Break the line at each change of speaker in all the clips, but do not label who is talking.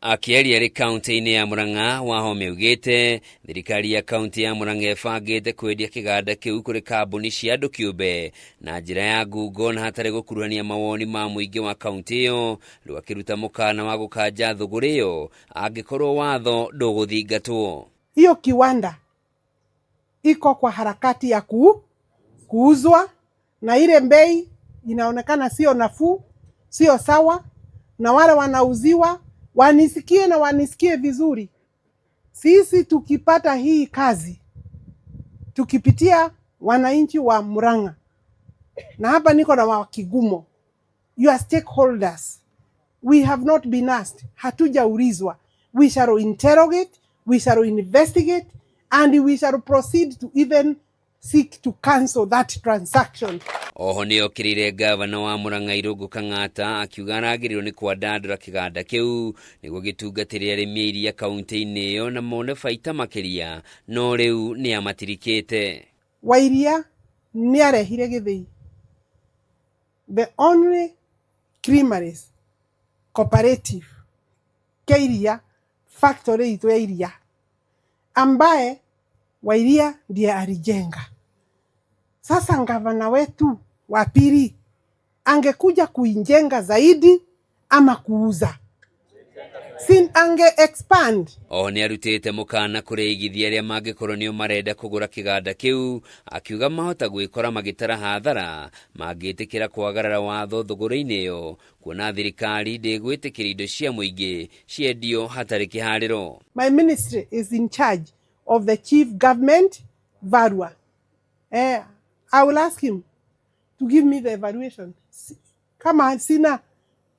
Akiaria ri kaunti-ini ya Murang'a, Wahome augite thirikari ya kaunti ya Murang'a ibangite kwendia kiganda kiu kuri kambuni cia andu kiumbe na njira ya ngungo na hatari gukuruhania mawoni ma muingi wa kaunti iyo, riu akiruta mukana wa gukanja thuguri iyo angikorwo watho nduguthingatwo.
Hiyo kiwanda iko kwa harakati ya kuuzwa, na ile bei inaonekana sio nafuu, sio sawa, na wale wanauziwa wanisikie na wanisikie vizuri. Sisi tukipata hii kazi, tukipitia wananchi wa Murang'a, na hapa niko na Wakigumo, your stakeholders, we have not been asked, hatujaulizwa. We shall interrogate, we shall investigate, and we shall proceed to even seek to cancel that transaction.
Oho ni okirire gavana wa Murang'a Irungu Kang'ata akiuga aragĩrĩirwo ni kwandandũra kiganda kiu niguo gitungatĩre arĩmi iria kaunti-inĩ iyo na mone baita makiria, no riu ni amatirikĩte.
Wairia ni arehire Gĩthii, the only creameries cooperative keiria factory itu ya iria ambaye Wairia ndiye alijenga. Sasa gavana wetu wa pili angekuja kuijenga zaidi ama kuuza, sin ange expand.
Oho ni arutite mukana kuri igithia aria mangikorwo nio marenda kugura kiganda kiu, akiuga mahota gwikora magitara hathara mangitikira kwagarara watho thuguri-ini iyo, kuona thirikari ndigwitikira indo cia muingi ciendio hatari kihariro.
My ministry is in charge of the chief government Varua. I will ask him to give me the evaluation. Kama sina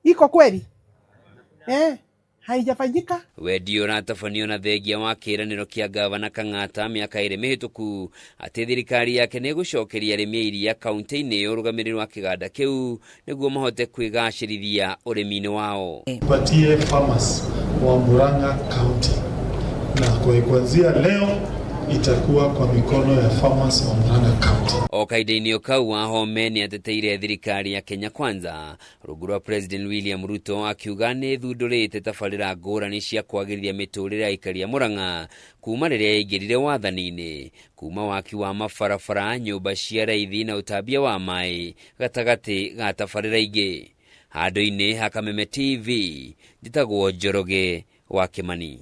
iko kweli, haijafanyika.
Wedio ratafanio na thegia wa kiraniro kia gavana Kang'ata miaka iri mihituku ati thirikari yake ni gucokeria arĩmi iria kaunti-ini iyo rugamiriro wa kiganda kiu niguo mahote kwigacirithia urimi-ini wao.
Patie farmers wa Murang'a County, na kuanzia leo itakuwa kwa mikono ya farmers wa Murang'a County.
Okaide-ini okau Wahome ni ateteire thirikari ya Kenya Kwanza rungu rwa President William Ruto, akiuga ni thundurite tabarĩra ngũrani cia kwagĩrithia mĩtũrĩre ya aikari a Murang'a kuma rĩrĩa yaingĩrire wathani-inĩ, kuma waki wa mabarabara, nyũmba cia raithi na ũtambia wa maĩ gatagatĩ ga tabarĩra ingĩ. Handũ-inĩ ha Kameme TV, njĩtagwo Njoroge wa Kimani.